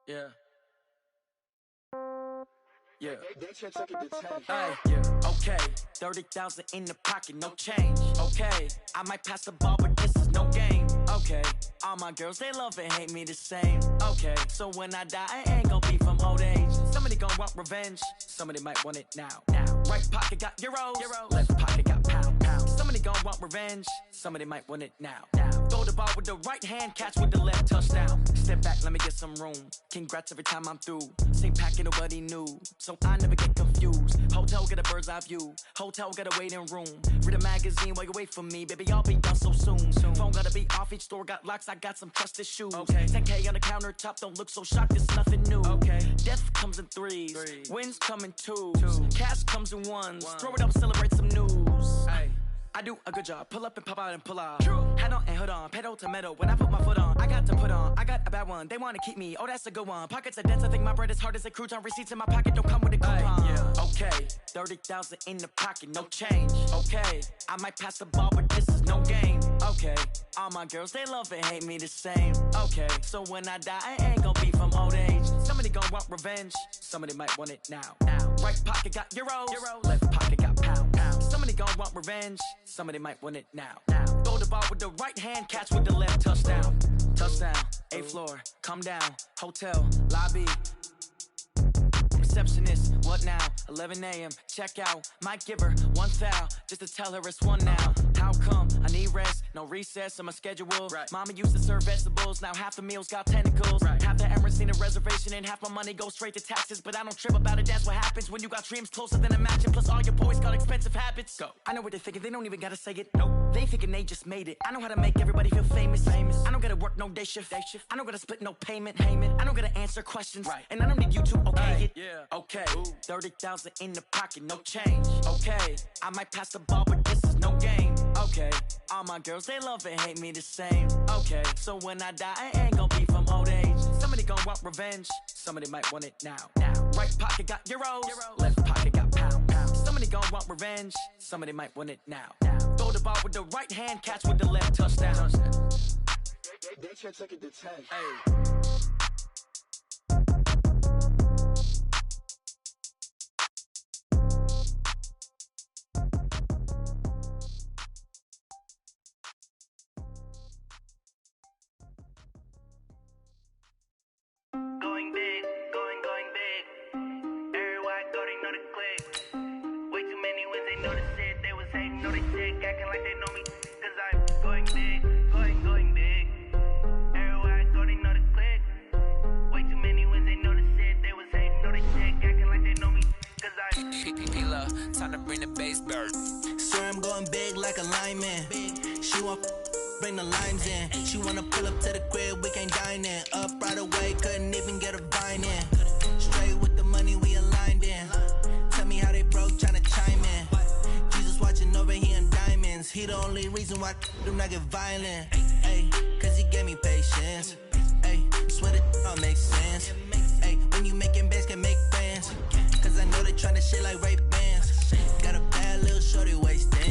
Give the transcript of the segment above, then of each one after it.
Yeah. Yeah. Hey, okay, 30,000 in the pocket, no change. Okay, I might pass the ball, but this is no game. Okay, all my girls, they love and hate me the same. Okay, so when I die, I ain't gonna be from old age. Somebody gon' want revenge, somebody might want it now. Right pocket got euros, left pocket got pound. Somebody gon' want revenge, somebody might want it now. Throw the ball with the right hand, catch with the left, touchdown. Step back, let me get some room. Congrats every time I'm through. Same packet, nobody knew, so I never get confused. Hotel get a bird's eye view. Hotel get a waiting room. Read a magazine while you wait for me, baby. I'll be done so soon. Phone gotta be off. Each store got locks. I got some trusted shoes. Okay. 10K on the countertop. Don't look so shocked. It's nothing new. Okay. Death comes in threes. Wins come in twos. Cash comes in ones. Throw it up, celebrate some news. Hey. I do a good job, pull up and pop out and pull off. Hat on and hood on, pedal to metal. When I put my foot on, I got to put on. I got a bad one, they wanna keep me. Oh, that's a good one. Pockets are dense, I think my bread is hard as a crouton. Receipts in my pocket don't come with a coupon. Yeah. Okay, 30,000 in the pocket, no change. Okay, I might pass the ball, but this is no game. Okay, all my girls, they love and hate me the same. Okay, so when I die, I ain't gonna be from old age. Somebody gon' want revenge, somebody might want it now. Right pocket got euros, left pocket got pound. Somebody gon' want revenge, somebody might want it now. Throw the ball with the right hand, catch with the left, touchdown. Touchdown, 8th floor, come down, hotel, lobby. Receptionist, what now? 11 a.m., check out. Might give her one foul, just to tell her it's one now. How come? I need rest, no recess on my schedule. Mama used to serve vegetables, now half the meals got tentacles. Half the Emirates need a reservation and half my money goes straight to taxes. But I don't trip about it, that's what happens when you got dreams closer than a match. And plus all your boys got expensive habits. Go. I know what they're thinking, they don't even gotta say it. Nope. They thinking they just made it. I know how to make everybody feel famous. I don't gotta work no day shift. I don't gotta split no payment. I don't gotta answer questions. And I don't need you to okay it. Okay, 30,000 in the pocket, no change. Okay, I might pass the ball, but this is no game. Okay, all my girls, they love and hate me the same. Okay, so when I die, I ain't gonna be from old age. Somebody gon' want revenge, somebody might want it now. Right pocket got euros, left pocket got pound. Somebody gon' want revenge, somebody might want it now. Throw the ball with the right hand, catch with the left, touchdown. They took it to 10. Hey. Going big, going big. Everywhere I go, they know the click. Way too many wins, they know the shit. They was hating, know they sick, acting like they know me. Cause I'm going big, going big. Everywhere I go, they know the click. Way too many wins, they know the shit. They was hating, know they sick, acting like they know me. Cause I'm PPP time to bring the bass bird. Sir, I'm going big like a lineman. She want bring the limes in. She wanna pull up to the crib, we can't dine in. Up right away, couldn't even get a vine in. Straight with the money we aligned in. Tell me how they broke, tryna chime in. Jesus watching over here in diamonds. He the only reason why do not get violent. Ay, cause he gave me patience. Ay, swear that all makes sense. Ay, when you making bands, can make friends. Cause I know they tryna shit like Ray-Bans. Got a bad little shorty wasting.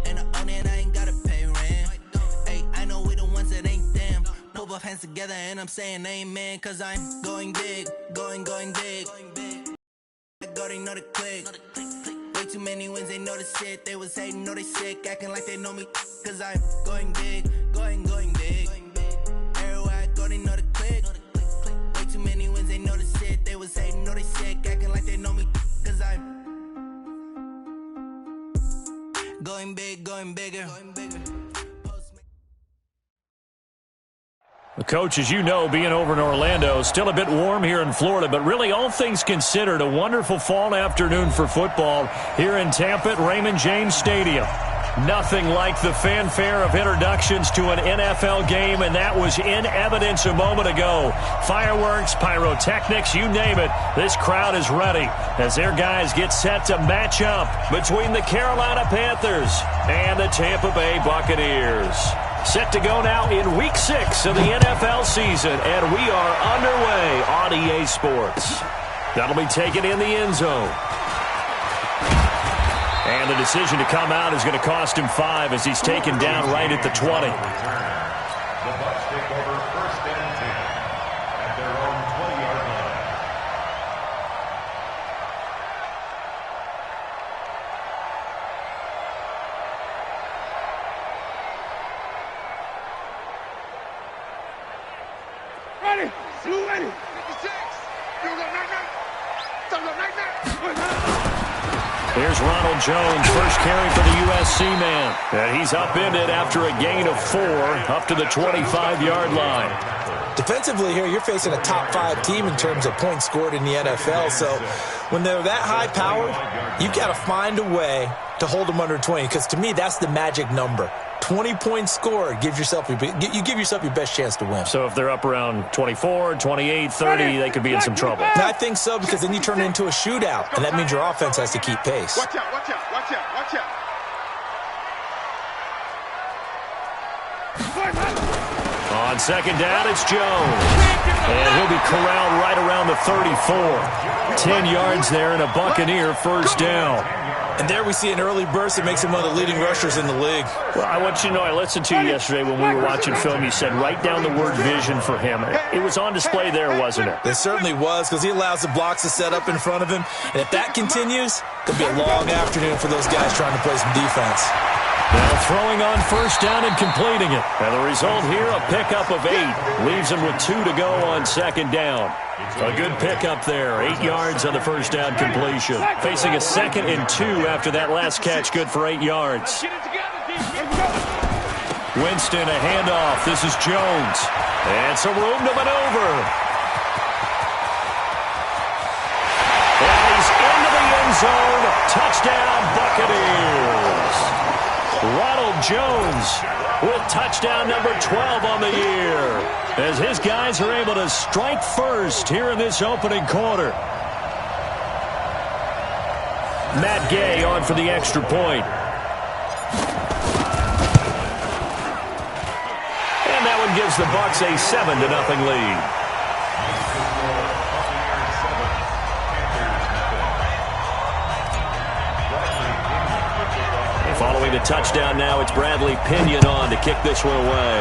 And I own it, I ain't gotta pay rent. I know we the ones that ain't them. Pull both hands together and I'm saying amen. Cause I'm going big, going big. I go, they know the click. Way too many wins, they know the shit. They was hating, know they sick, acting like they know me. Cause I'm going big, going big. Everywhere I go, they know the click. Way too many wins, they know the shit. They was hating, know they sick, acting like they know me. Cause I'm going big, going bigger. Coach, as you know, being over in Orlando, still a bit warm here in Florida, but really all things considered, a wonderful fall afternoon for football here in Tampa at Raymond James Stadium. Nothing like the fanfare of introductions to an NFL game, and that was in evidence a moment ago. Fireworks, pyrotechnics, you name it, this crowd is ready as their guys get set to match up between the Carolina Panthers and the Tampa Bay Buccaneers. Set to go now in Week 6 of the NFL season, and we are underway on EA Sports. That'll be taken in the end zone. And the decision to come out is going to cost him 5 as he's taken down right at the 20. The Bucs take over 1st and 10 at their own 28. Here's Ronald Jones, first carry for the USC man. And he's upended after a gain of 4 up to the 25-yard line. Defensively here, you're facing a top-5 team in terms of points scored in the NFL. So when they're that high-powered, you've got to find a way to hold them under 20. Because to me, that's the magic number. 20 points scored, you give yourself your best chance to win. So if they're up around 24, 28, 30, they could be in some trouble. I think so, because then you turn it into a shootout, and that means your offense has to keep pace. Watch out, watch out, watch out, watch out. On second down, it's Jones. And he'll be corralled right around the 34. 10 yards there and a Buccaneer first down. And there we see an early burst that makes him one of the leading rushers in the league. Well, I want you to know, I listened to you yesterday when we were watching film. You said write down the word vision for him. It was on display there, wasn't it? It certainly was, because he allows the blocks to set up in front of him. And if that continues, it'll be a long afternoon for those guys trying to play some defense. Now throwing on first down and completing it. And the result here, a pickup of 8. Leaves him with 2 to go on second down. A good pickup there. 8 yards on the first down completion. Facing a 2nd and 2 after that last catch. Good for 8 yards. Winston, a handoff. This is Jones. And some room to maneuver. And he's into the end zone. Touchdown, Buccaneers. Ronald Jones with touchdown number 12 on the year, as his guys are able to strike first here in this opening quarter. Matt Gay on for the extra point. And that one gives the Bucs a 7-0 lead. Following the touchdown now, it's Bradley Pinion on to kick this one away.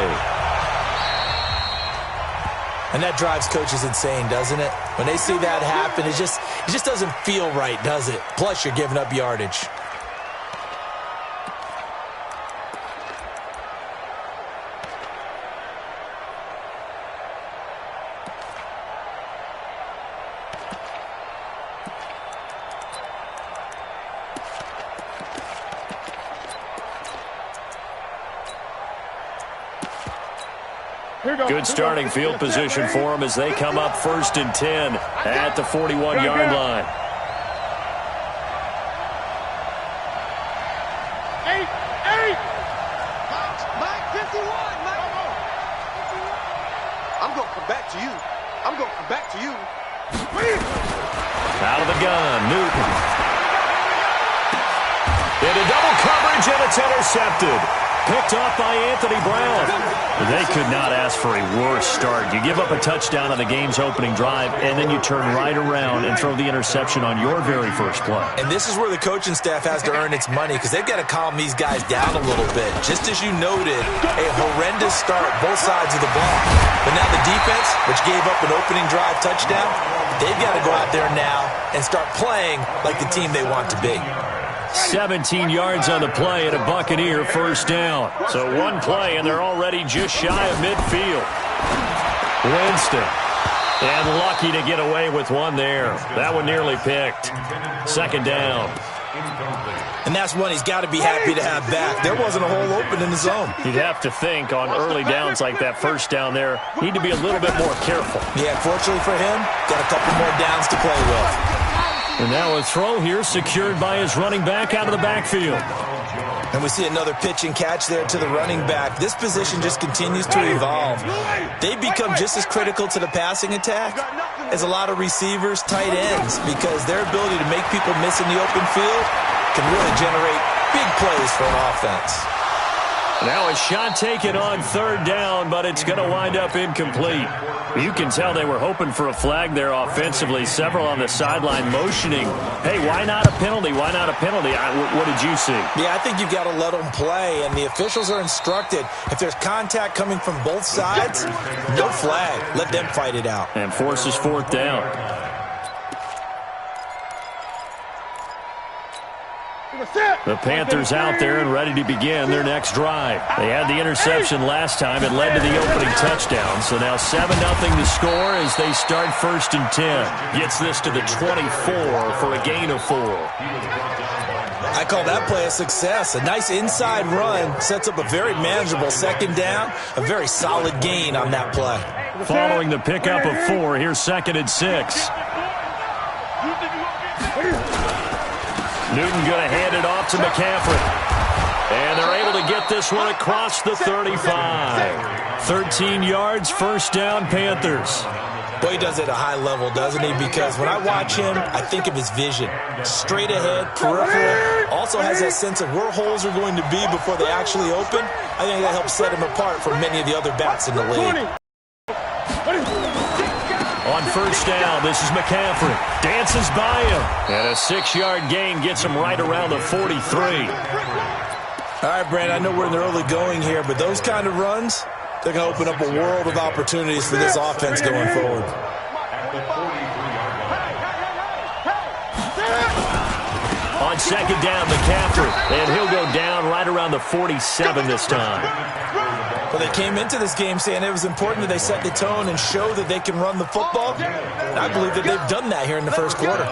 And that drives coaches insane, doesn't it? When they see that happen, it just doesn't feel right, does it? Plus, you're giving up yardage. Good starting field position for them as they come up 1st and 10 at the 41-yard line. Mike 51, Mike. I'm going to come back to you. I'm going to come back to you. Out of the gun, Newton. Into double coverage, and it's intercepted. Picked off by Anthony Brown. They could not ask for a worse start. You give up a touchdown on the game's opening drive, and then you turn right around and throw the interception on your very first play. And this is where the coaching staff has to earn its money, because they've got to calm these guys down a little bit. Just as you noted, a horrendous start, both sides of the ball. But now the defense, which gave up an opening drive touchdown, they've got to go out there now and start playing like the team they want to be. 17 yards on the play and a Buccaneer first down. So one play, and they're already just shy of midfield. Winston. And lucky to get away with one there. That one nearly picked. Second down. And that's one he's got to be happy to have back. There wasn't a hole open in the zone. You'd have to think on early downs like that first down there, need to be a little bit more careful. Yeah, fortunately for him, got a couple more downs to play with. And now a throw here secured by his running back out of the backfield. And we see another pitch and catch there to the running back. This position just continues to evolve. They become just as critical to the passing attack as a lot of receivers, tight ends, because their ability to make people miss in the open field can really generate big plays for an offense. Now a shot taken on 3rd down, but it's going to wind up incomplete. You can tell they were hoping for a flag there offensively. Several on the sideline motioning, hey, why not a penalty? Why not a penalty? What did you see? Yeah, I think you've got to let them play, and the officials are instructed, if there's contact coming from both sides, no flag. Let them fight it out. And forces 4th down. The Panthers out there and ready to begin their next drive. They had the interception last time. It led to the opening touchdown. So now 7-0 to score as they start 1st and 10. Gets this to the 24 for a gain of 4. I call that play a success. A nice inside run sets up a very manageable 2nd down. A very solid gain on that play. Following the pickup of 4, here's 2nd and 6. Newton going to hand it off to McCaffrey. And they're able to get this one across the 35. 13 yards, 1st down, Panthers. Boy, he does it at a high level, doesn't he? Because when I watch him, I think of his vision. Straight ahead, peripheral. Also has that sense of where holes are going to be before they actually open. I think that helps set him apart from many of the other backs in the league. On 1st down, this is McCaffrey. Dances by him. And a 6-yard gain gets him right around the 43. All right, Brandon, I know we're in the early going here, but those kind of runs, they're going to open up a world of opportunities for this offense going forward. On 2nd down, McCaffrey. And he'll go down right around the 47 this time. Well, they came into this game saying it was important that they set the tone and show that they can run the football. And I believe that they've done that here in the 1st quarter.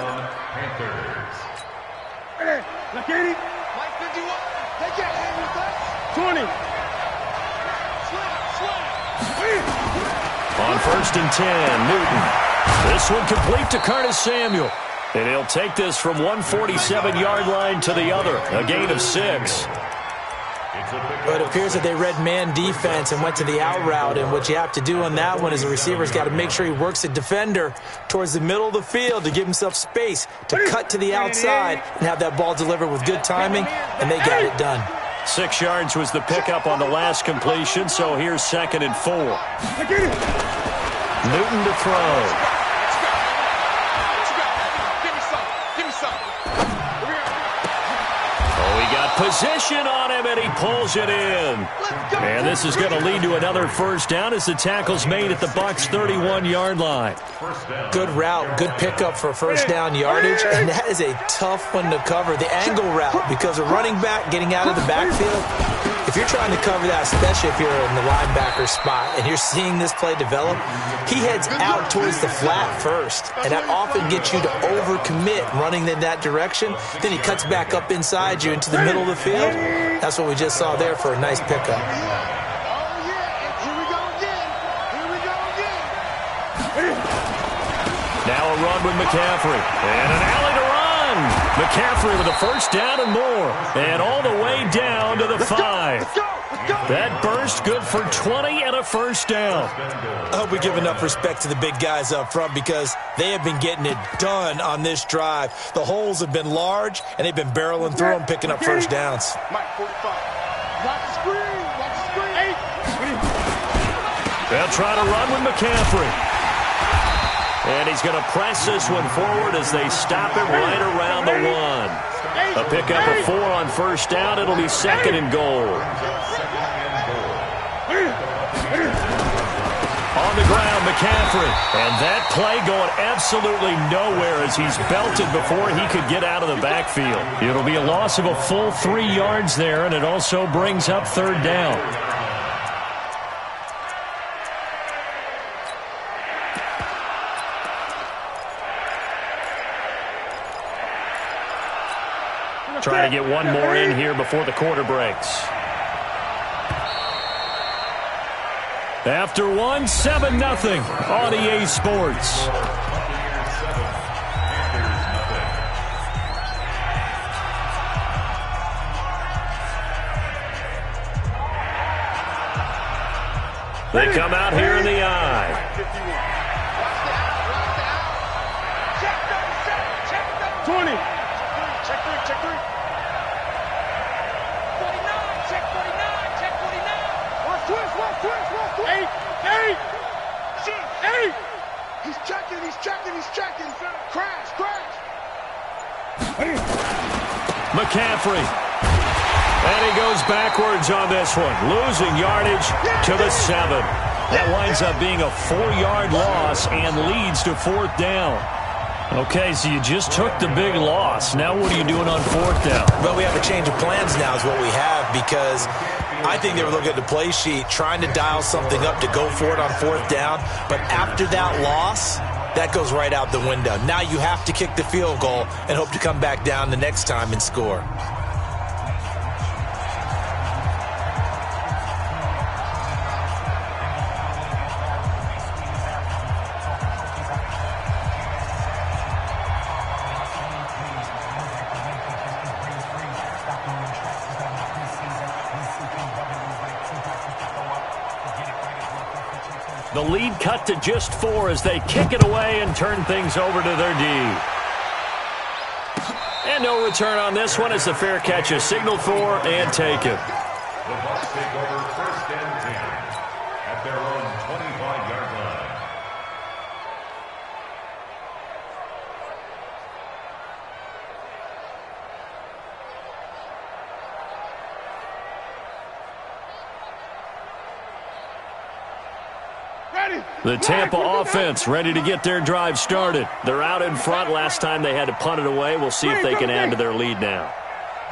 Look at him. Mike 51. They can't hang with us. 20. On 1st and 10, Newton. This one complete to Curtis Samuel. And he'll take this from 147-yard line to the other. A gain of 6. But it appears that they read man defense and went to the out route. And what you have to do on that one is the receiver's got to make sure he works the defender towards the middle of the field to give himself space to cut to the outside and have that ball delivered with good timing, and they got it done. 6 yards was the pickup on the last completion, so here's 2nd and 4. Newton to throw. Position on him, and he pulls it in. And this is going to lead to another 1st down as the tackle's made at the Bucs' 31-yard line. Good route, good pickup for 1st down yardage, and that is a tough one to cover, the angle route, because a running back getting out of the backfield, if you're trying to cover that, especially if you're in the linebacker spot and you're seeing this play develop, he heads out towards the flat first, and that often gets you to overcommit running in that direction. Then he cuts back up inside you into the middle of the field. That's what we just saw there for a nice pickup. Now a run with McCaffrey. And an alley to run. McCaffrey with a 1st down and more. And all the way down to the 5. That burst good for 20 and a 1st down. I hope we give enough respect to the big guys up front because they have been getting it done on this drive. The holes have been large, and they've been barreling through them, picking up 1st downs. Mike 45. Watch the screen. Watch the screen. They'll try to run with McCaffrey. And he's going to press this one forward as they stop it right around the 1. A pickup of 4 on 1st down. It'll be 2nd and goal. On the ground, McCaffrey. And that play going absolutely nowhere as he's belted before he could get out of the backfield. It'll be a loss of a full 3 yards there, and it also brings up 3rd down. Trying to get one more in here before the quarter breaks. After one, 7-0 on EA Sports. They come out here in the eye. 20. Check 3. 49, check 49, check 49. Watch twist. 8. He's checking. Crash. McCaffrey. And he goes backwards on this one, losing yardage to the 7. That winds up being a 4-yard loss and leads to 4th down. Okay, so you just took the big loss. Now what are you doing on 4th down? Well, we have a change of plans now is what we have, because I think they were looking at the play sheet, trying to dial something up to go for it on 4th down. But after that loss, that goes right out the window. Now you have to kick the field goal and hope to come back down the next time and score. The lead cut to just 4 as they kick it away and turn things over to their D. And no return on this one as the fair catch is signaled for and taken. The Bucs take over 1st and 10 at their own 25-yard line. The Tampa offense ready to get their drive started. They're out in front. Last time they had to punt it away. We'll see if they can add to their lead now.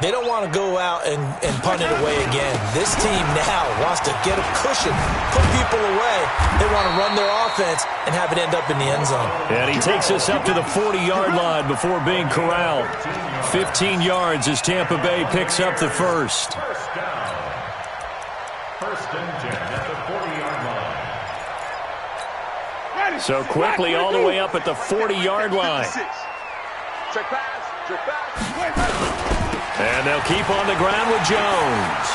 They don't want to go out and punt it away again. This team now wants to get a cushion, put people away. They want to run their offense and have it end up in the end zone. And he takes us up to the 40-yard line before being corralled. 15 yards as Tampa Bay picks up the first. First down. 1st and 10 at the 40-yard line. So quickly all the way up at the 40-yard line. Check pass, check back. And they'll keep on the ground with Jones.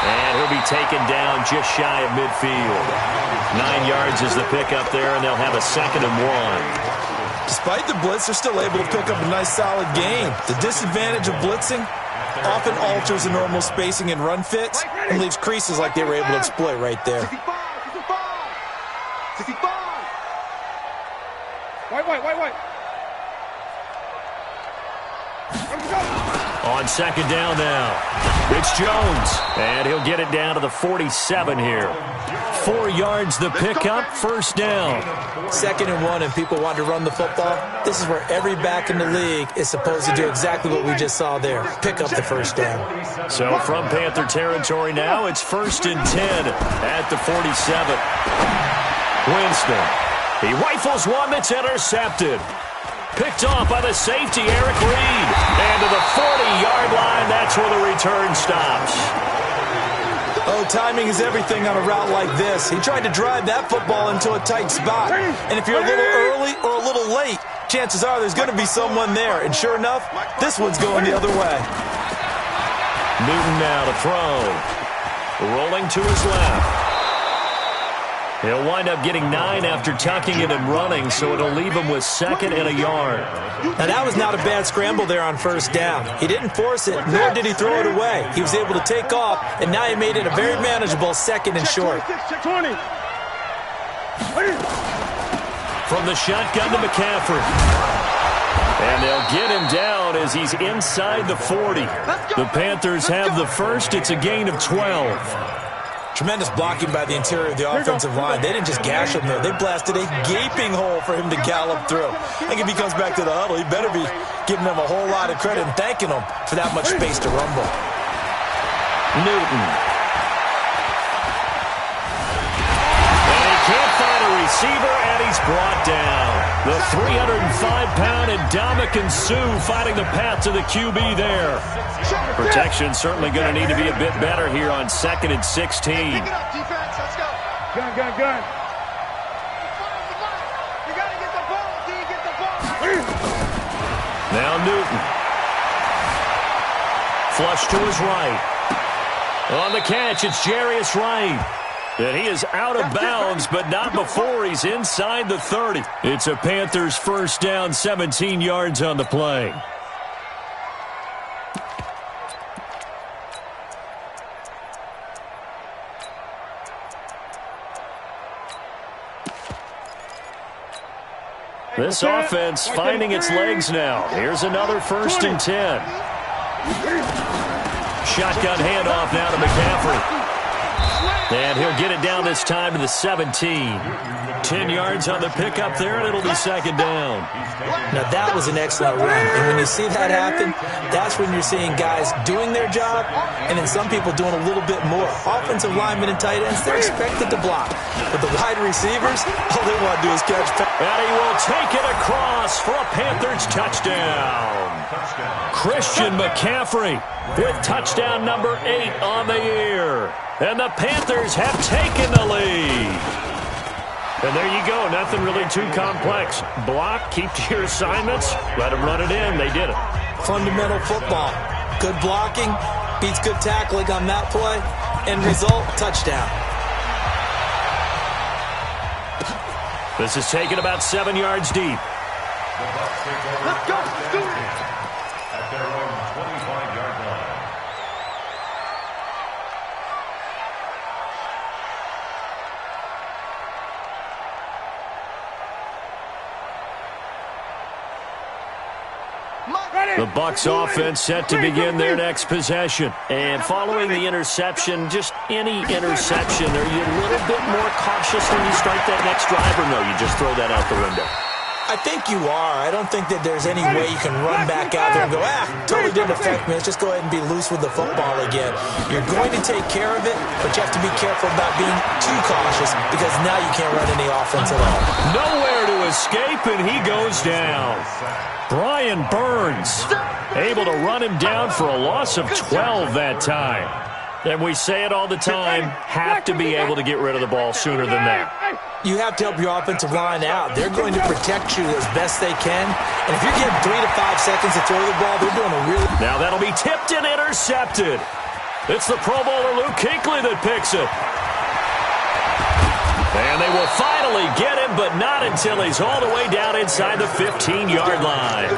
And he'll be taken down just shy of midfield. 9 yards is the pickup there, and they'll have a 2nd and 1. Despite the blitz, they're still able to pick up a nice solid gain. The disadvantage of blitzing often alters the normal spacing and run fits and leaves creases like they were able to exploit right there. 65. White. On 2nd down now, it's Jones, and he'll get it down to the 47 here. 4 yards the pickup, 1st down. 2nd and 1, and people want to run the football. This is where every back in the league is supposed to do exactly what we just saw there, pick up the 1st down. So from Panther territory now, it's 1st and 10 at the 47. Winston, he rifles one that's intercepted. Picked off by the safety, Eric Reed. And to the 40-yard line, that's where the return stops. Oh, timing is everything on a route like this. He tried to drive that football into a tight spot. And if you're a little early or a little late, chances are there's going to be someone there. And sure enough, this one's going the other way. Newton now to throw. Rolling to his left. He'll wind up getting 9 after tucking it and running, so it'll leave him with 2nd and a yard. Now, that was not a bad scramble there on 1st down. He didn't force it, nor did he throw it away. He was able to take off, and now he made it a very manageable 2nd and short. Check 20. From the shotgun to McCaffrey. And they'll get him down as he's inside the 40. The Panthers have the first. It's a gain of 12. Tremendous blocking by the interior of the offensive line. They didn't just gash him there. They blasted a gaping hole for him to gallop through. I think if he comes back to the huddle, he better be giving them a whole lot of credit and thanking them for that much space to rumble. Newton. And he can't find a receiver, and he's brought down. The 305-pound Ndamukong Suh finding the path to the QB there. Protection certainly going to need to be a bit better here on 2nd and 16. Pick it up, defense. Let's go. Gun. You got to get the ball. Do you get the ball? Now Newton. Flush to his right. On the catch, it's Jarius Wright. And he is out of bounds, but not before he's inside the 30. It's a Panthers 1st down, 17 yards on the play. This offense finding its legs now. Here's another 1st and 10. Shotgun handoff now to McCaffrey. And he'll get it down this time to the 17. 10 yards on the pickup there, and it'll be second down. Now, that was an excellent run. And when you see that happen, that's when you're seeing guys doing their job and then some people doing a little bit more. Offensive linemen and tight ends, they're expected to block. But the wide receivers, all they want to do is catch. And he will take it across for a Panthers touchdown. Christian McCaffrey with touchdown number 8 on the year. And the Panthers have taken the lead. And there you go. Nothing really too complex. Block, keep to your assignments, let them run it in. They did it. Fundamental football. Good blocking beats good tackling on that play. End result, touchdown. This is taken about 7 yards deep. Let's go. Let's do it. At their own 25-yard line. The Bucs offense set to begin their next possession. And following the interception, just any interception, are you a little bit more cautious when you start that next drive, or no, you just throw that out the window? I think you are. I don't think that there's any way you can run back out there and go, totally didn't affect me. Let's just go ahead and be loose with the football again. You're going to take care of it, but you have to be careful about being too cautious because now you can't run any offense at all. Nowhere to escape, and he goes down. Brian Burns able to run him down for a loss of 12 that time. And we say it all the time, have to be able to get rid of the ball sooner than that. You have to help your offensive line out. They're going to protect you as best they can. And if you're getting 3 to 5 seconds to throw the ball, they're doing a really... Now that'll be tipped and intercepted. It's the Pro Bowler Luke Kuechly that picks it. And they will finally get him, but not until he's all the way down inside the 15-yard line.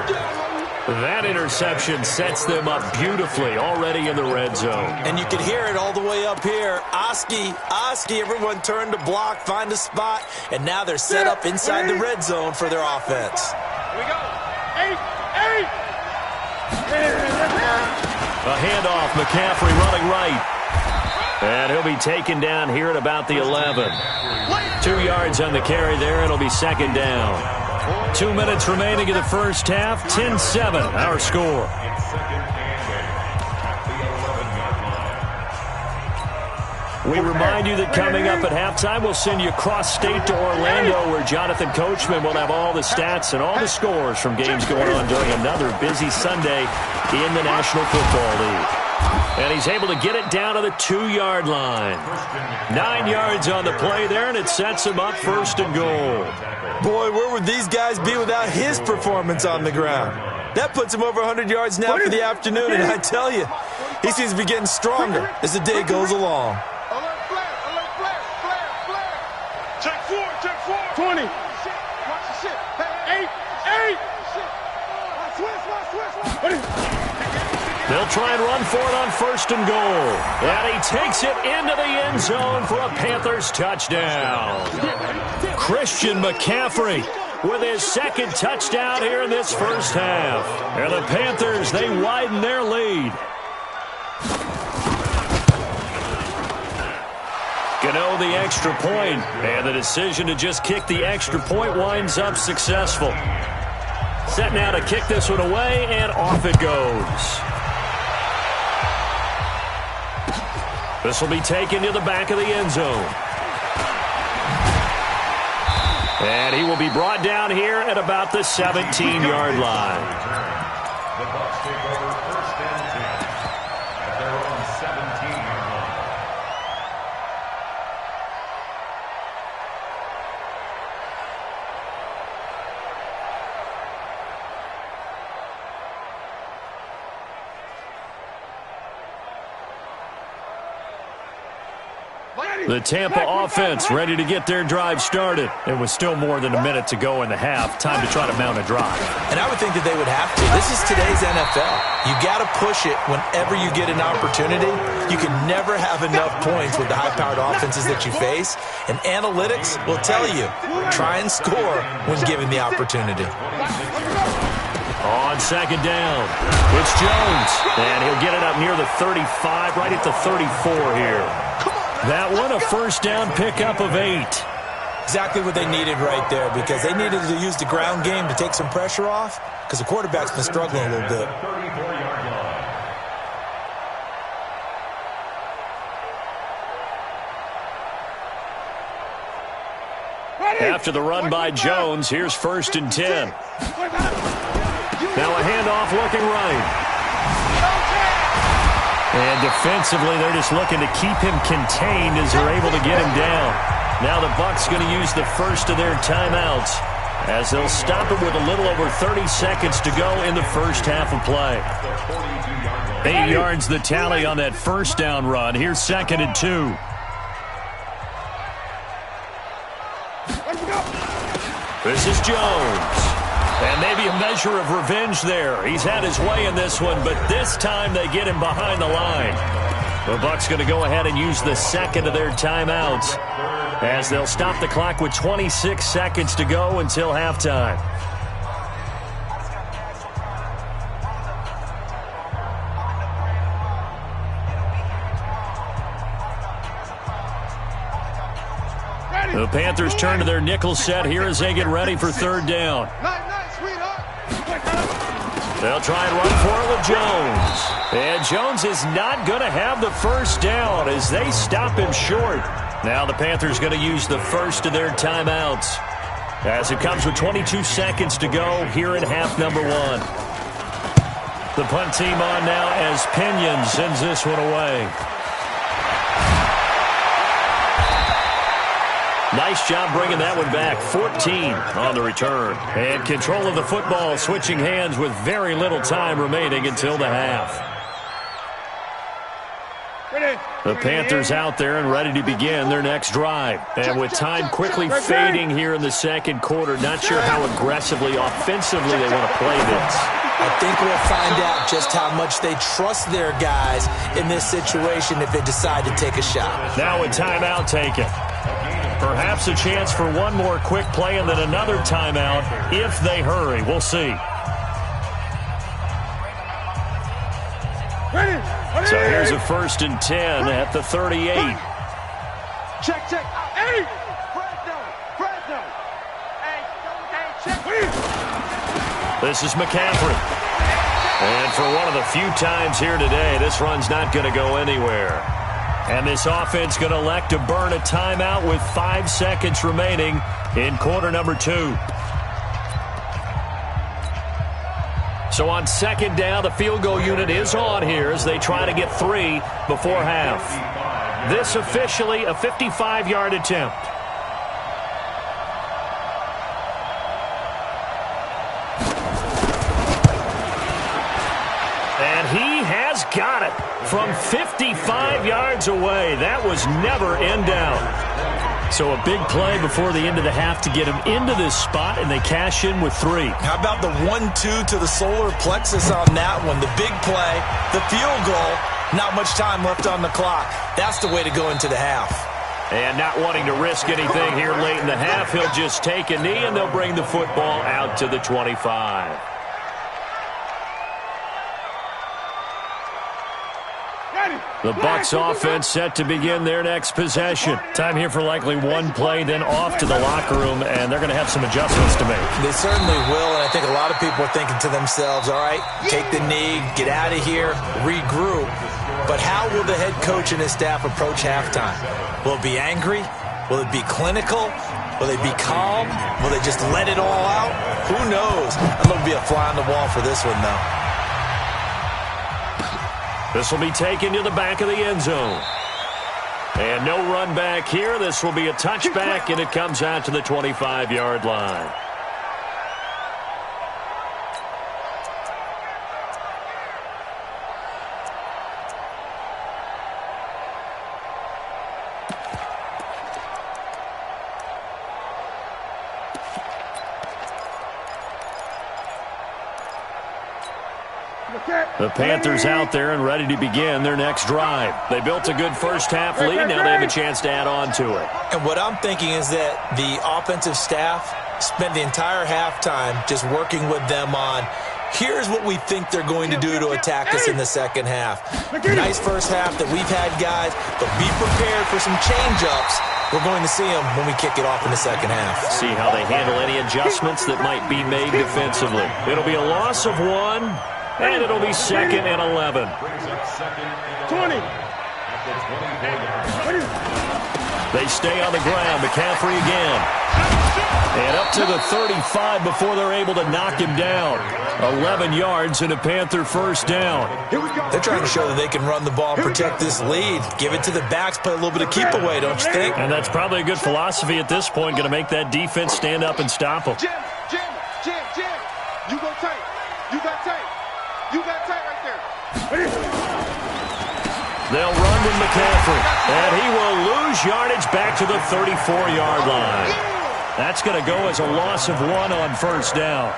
That interception sets them up beautifully already in the red zone. And you can hear it all the way up here. Oski, everyone turned to block, find a spot, and now they're set up inside the red zone for their offense. Here we go. 8. A handoff, McCaffrey running right. And he'll be taken down here at about the 11. 2 yards on the carry there, and it'll be second down. 2 minutes remaining in the first half. 10-7, our score. We remind you that coming up at halftime, we'll send you cross-state to Orlando, where Jonathan Coachman will have all the stats and all the scores from games going on during another busy Sunday in the National Football League. And he's able to get it down to the 2-yard line. 9 yards on the play there, and it sets him up first and goal. Boy, where would these guys be without his performance on the ground? That puts him over 100 yards now for the afternoon, and I tell you, he seems to be getting stronger as the day goes along. Alert flare. Check 4. 20. Watch the shit. 8. Switch. They'll try and run for it on first and goal. And he takes it into the end zone for a Panthers touchdown. Christian McCaffrey with his second touchdown here in this first half. And the Panthers, they widen their lead. Gano the extra point, and the decision to just kick the extra point winds up successful. Set now to kick this one away, and off it goes. This will be taken to the back of the end zone. And he will be brought down here at about the 17-yard line. The Bucs take over first and 10 at their own 17-yard line. The Tampa offense ready to get their drive started. It was still more than a minute to go in the half. Time to try to mount a drive. And I would think that they would have to. This is today's NFL. You got to push it whenever you get an opportunity. You can never have enough points with the high-powered offenses that you face. And analytics will tell you, try and score when given the opportunity. On second down, it's Jones. And he'll get it up near the 35, right at the 34 here. That one, a first down pickup of 8. Exactly what they needed right there, because they needed to use the ground game to take some pressure off, because the quarterback's been struggling a little bit. After the run by Jones, here's 1st and 10. Now a handoff looking right. And defensively, they're just looking to keep him contained as they're able to get him down. Now the Bucs going to use the first of their timeouts as they'll stop it with a little over 30 seconds to go in the first half of play. 8 yards the tally on that first down run. Here's 2nd and 2. This is Jones. And maybe a measure of revenge there. He's had his way in this one, but this time they get him behind the line. The Bucs going to go ahead and use the second of their timeouts as they'll stop the clock with 26 seconds to go until halftime. The Panthers turn to their nickel set here as they get ready for 3rd down. They'll try and run for it with Jones. And Jones is not going to have the first down as they stop him short. Now the Panthers going to use the first of their timeouts as it comes with 22 seconds to go here in half number 1. The punt team on now as Pinion sends this one away. Nice job bringing that one back. 14 on the return. And control of the football switching hands with very little time remaining until the half. The Panthers out there and ready to begin their next drive. And with time quickly fading here in the second quarter, not sure how aggressively, offensively they want to play this. I think we'll find out just how much they trust their guys in this situation if they decide to take a shot. Now a timeout taken. Perhaps a chance for one more quick play and then another timeout if they hurry. We'll see. So here's a 1st and 10 at the 38. Check. Hey! This is McCaffrey. And for one of the few times here today, this run's not going to go anywhere. And this offense going to elect to burn a timeout with 5 seconds remaining in quarter number 2. So on 2nd down, the field goal unit is on here as they try to get 3 before half. This officially a 55-yard attempt. And he has got it from 55 yards away. That was never in doubt. So a big play before the end of the half to get him into this spot, and they cash in with 3. How about the 1-2 to the solar plexus on that one? The big play, the field goal, not much time left on the clock. That's the way to go into the half. And not wanting to risk anything here late in the half, he'll just take a knee, and they'll bring the football out to the 25. The Bucs offense set to begin their next possession. Time here for likely one play, then off to the locker room, and they're going to have some adjustments to make. They certainly will, and I think a lot of people are thinking to themselves, all right, take the knee, get out of here, regroup. But how will the head coach and his staff approach halftime? Will it be angry? Will it be clinical? Will they be calm? Will they just let it all out? Who knows? I'm going to be a fly on the wall for this one, though. This will be taken to the back of the end zone. And no run back here. This will be a touchback, and it comes out to the 25-yard line. The Panthers out there and ready to begin their next drive. They built a good first half lead. Now they have a chance to add on to it. And what I'm thinking is that the offensive staff spent the entire halftime just working with them on Here's what we think they're going to do to attack us in the second half. Nice first half that we've had, guys, but be prepared for some change-ups. We're going to see them when we kick it off in the second half. See how they handle any adjustments that might be made defensively. It'll be a loss of 1, and it'll be 2nd and 11. 20. They stay on the ground. McCaffrey again. And up to the 35 before they're able to knock him down. 11 yards and a Panther first down. They're trying to show that they can run the ball and protect this lead. Give it to the backs, play a little bit of keep away, don't you think? And that's probably a good philosophy at this point, going to make that defense stand up and stop them. Jim. You go tight. You got tight. You got tight right there. They'll run with McCaffrey, and he will lose yardage back to the 34-yard line. That's going to go as a loss of 1 on first down.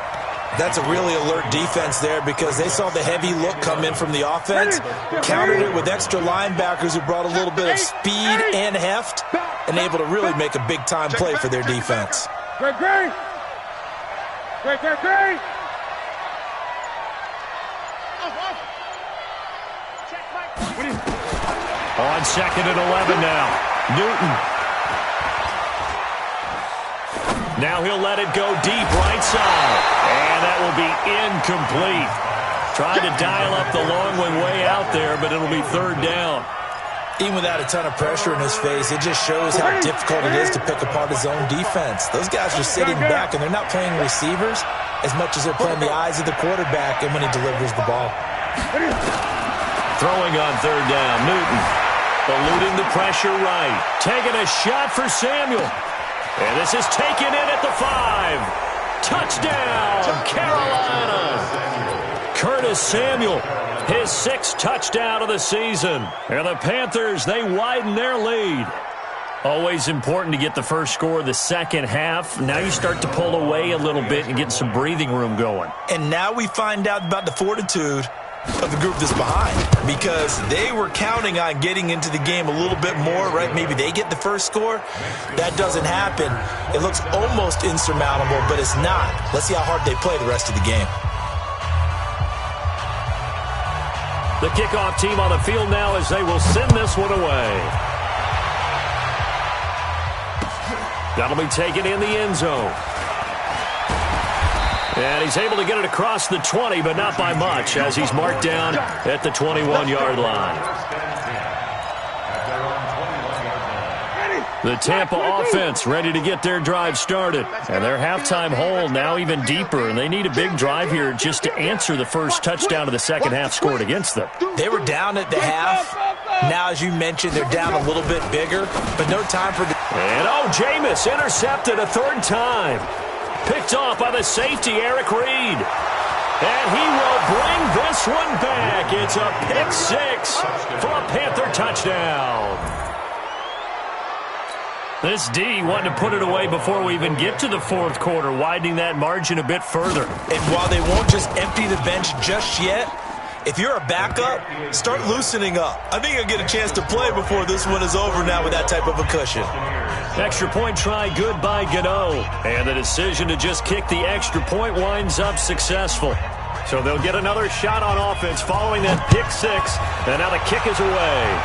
That's a really alert defense there because they saw the heavy look come in from the offense, countered it with extra linebackers who brought a little bit of speed and heft, and able to really make a big-time play for their defense. Great. On 2nd and 11 now. Newton. Now he'll let it go deep right side. And that will be incomplete. Tried to dial up the long one way out there, but it'll be 3rd down. Even without a ton of pressure in his face, it just shows how difficult it is to pick apart his own defense. Those guys are sitting back, and they're not playing receivers as much as they're playing the eyes of the quarterback and when he delivers the ball. Throwing on 3rd down, Newton. Eluding the pressure right. Taking a shot for Samuel. And this is taken in at the 5. Touchdown, Carolina. Curtis Samuel, his 6th touchdown of the season. And the Panthers, they widen their lead. Always important to get the first score of the second half. Now you start to pull away a little bit and get some breathing room going. And now we find out about the fortitude of the group that's behind, because they were counting on getting into the game a little bit more, right? Maybe they get the first score. That doesn't happen. It looks almost insurmountable, but it's not. Let's see how hard they play the rest of the game. The kickoff team on the field now as they will send this one away. That'll be taken in the end zone. And he's able to get it across the 20, but not by much, as he's marked down at the 21-yard line. The Tampa offense ready to get their drive started. And their halftime hole now even deeper, and they need a big drive here just to answer the first touchdown of the second half scored against them. They were down at the half. Now, as you mentioned, they're down a little bit bigger, but no time for... And, Jameis intercepted a 3rd time. Picked off by the safety, Eric Reed. And he will bring this one back. It's a pick 6 for a Panther touchdown. This D wanting to put it away before we even get to the 4th quarter, widening that margin a bit further. And while they won't just empty the bench just yet, if you're a backup, start loosening up. I think you'll get a chance to play before this one is over now with that type of a cushion. Extra point try good by Gano. And the decision to just kick the extra point winds up successful. So they'll get another shot on offense following that pick 6. And now the kick is away.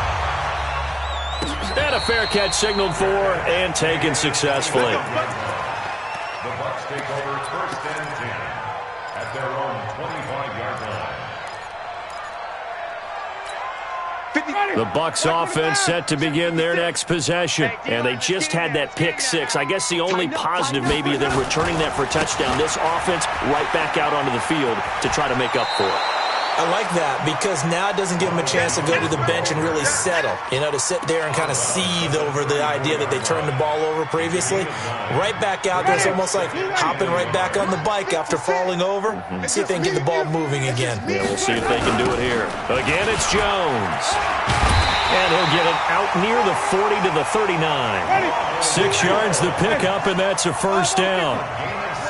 And a fair catch signaled for and taken successfully. The Bucs take over 1st and 10 at their own 25-yard line. The Bucs offense set to begin their next possession. And they just had that pick 6. I guess the only positive maybe of them returning that for a touchdown. This offense right back out onto the field to try to make up for it. I like that because now it doesn't give them a chance to go to the bench and really settle, to sit there and kind of seethe over the idea that they turned the ball over previously. Right back out there, it's almost like hopping right back on the bike after falling over. See if they can get the ball moving again. Yeah, we'll see if they can do it here. Again, it's Jones. And he'll get it out near the 40 to the 39. 6 yards the pickup, and that's a first down.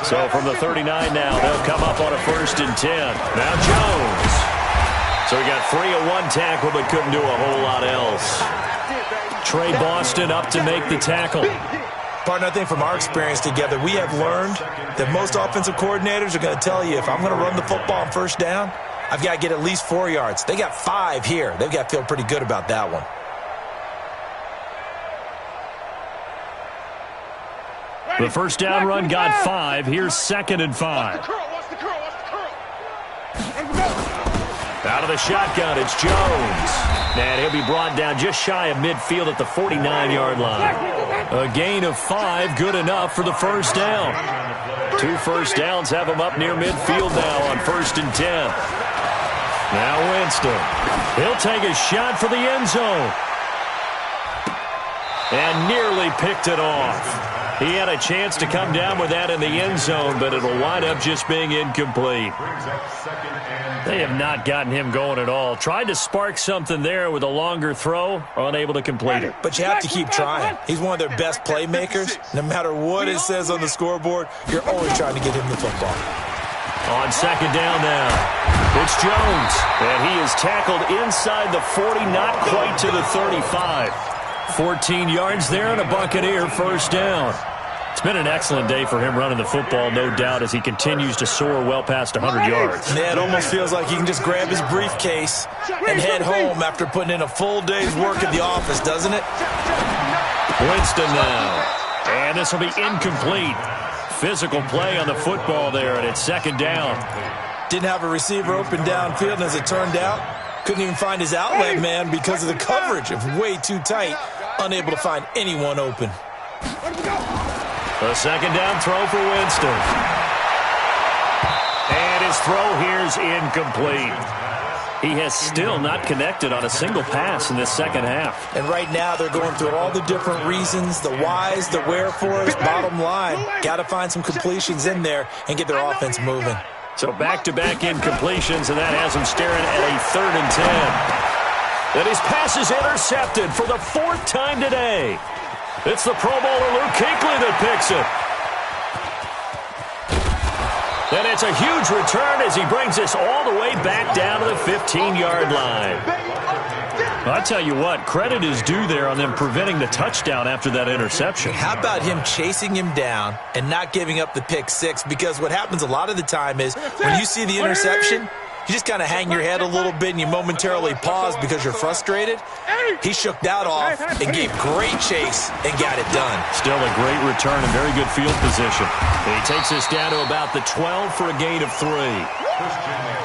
So from the 39 now, they'll come up on a 1st and 10. Now Jones. So he got free of 1 tackle, but couldn't do a whole lot else. Trey Boston up to make the tackle. Partner, I think from our experience together, we have learned that most offensive coordinators are going to tell you, if I'm going to run the football on first down, I've got to get at least 4 yards. They got 5 here. They've got to feel pretty good about that one. The first down run got 5. Here's 2nd and 5. Out of the shotgun, it's Jones. And he'll be brought down just shy of midfield at the 49-yard line. A gain of 5, good enough for the first down. 2 first downs have him up near midfield now on 1st and 10. Now Winston. He'll take a shot for the end zone. And nearly picked it off. He had a chance to come down with that in the end zone, but it'll wind up just being incomplete. They have not gotten him going at all. Tried to spark something there with a longer throw, unable to complete it. But you have to keep trying. He's one of their best playmakers. No matter what it says on the scoreboard, you're always trying to get him the football. On 2nd down now, it's Jones. And he is tackled inside the 40, not quite to the 35. 14 yards there and a Buccaneer first down. It's been an excellent day for him running the football, no doubt, as he continues to soar well past 100 yards. Yeah, it almost feels like he can just grab his briefcase and head home after putting in a full day's work at the office, doesn't it? Winston now. And this will be incomplete. Physical play on the football there, and it's 2nd down. Didn't have a receiver open downfield, and as it turned out, couldn't even find his outlet man because of the coverage. It was way too tight, unable to find anyone open. A 2nd down throw for Winston. And his throw here's incomplete. He has still not connected on a single pass in this second half. And right now they're going through all the different reasons, the whys, the wherefores. Bottom line, got to find some completions in there and get their offense moving. So back-to-back incompletions, and that has him staring at a 3rd and 10. And his pass is intercepted for the 4th time today. It's the Pro Bowler Luke Kuechly that picks it. And it's a huge return as he brings this all the way back down to the 15-yard line. I tell you what, credit is due there on them preventing the touchdown after that interception. How about him chasing him down and not giving up the pick 6? Because what happens a lot of the time is when you see the interception, you just kind of hang your head a little bit and you momentarily pause because you're frustrated. He shook that off and gave great chase and got it done. Still a great return and very good field position. He takes us down to about the 12 for a gain of 3.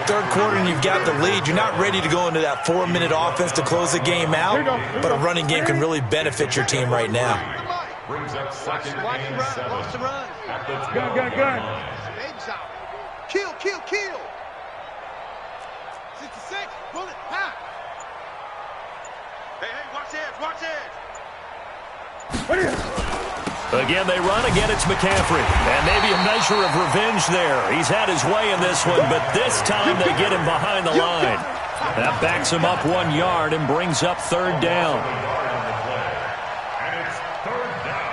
3rd quarter and you've got the lead. You're not ready to go into that 4-minute offense to close the game out, but a running game can really benefit your team right now. Brings up 2nd and 7. At the 12. Kill. 66, bullet, pop. Hey, watch edge. Again, they run. Again, it's McCaffrey. And maybe a measure of revenge there. He's had his way in this one, but this time they get him behind the line. That backs him up 1 yard and brings up 3rd down. And it's 3rd down.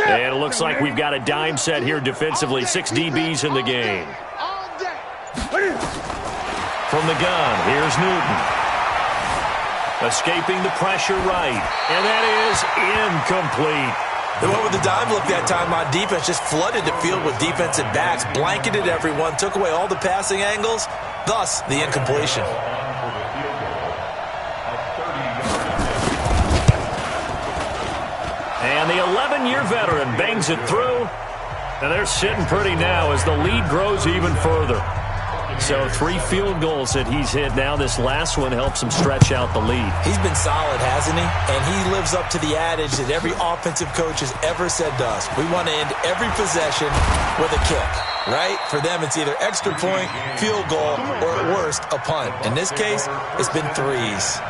And it looks like we've got a dime set here defensively. 6 DBs in the game. From the gun, here's Newton. Escaping the pressure right. And that is incomplete. They went with the dime look that time on defense, just flooded the field with defensive backs, blanketed everyone, took away all the passing angles, thus the incompletion. And the 11-year veteran bangs it through. And they're sitting pretty now as the lead grows even further. So 3 field goals that he's hit now. This last one helps him stretch out the lead. He's been solid, hasn't he? And he lives up to the adage that every offensive coach has ever said to us. We want to end every possession with a kick, right? For them, it's either extra point, field goal, or at worst, a punt. In this case, it's been 3s.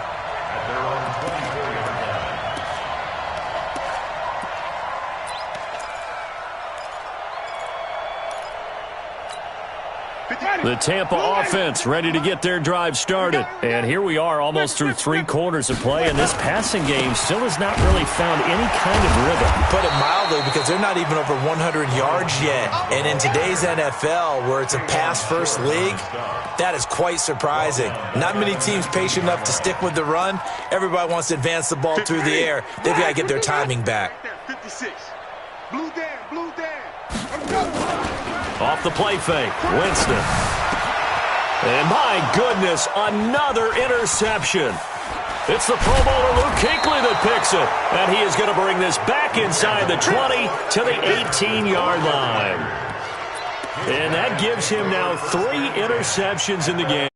The Tampa offense ready to get their drive started. And here we are almost through 3 quarters of play, and this passing game still has not really found any kind of rhythm. Put it mildly, because they're not even over 100 yards yet. And in today's NFL, where it's a pass-first league, that is quite surprising. Not many teams patient enough to stick with the run. Everybody wants to advance the ball through the air. They've got to get their timing back. 56. Blue down. Off the play fake, Winston. And my goodness, another interception. It's the Pro Bowler Luke Kuechly that picks it. And he is going to bring this back inside the 20 to the 18-yard line. And that gives him now 3 interceptions in the game.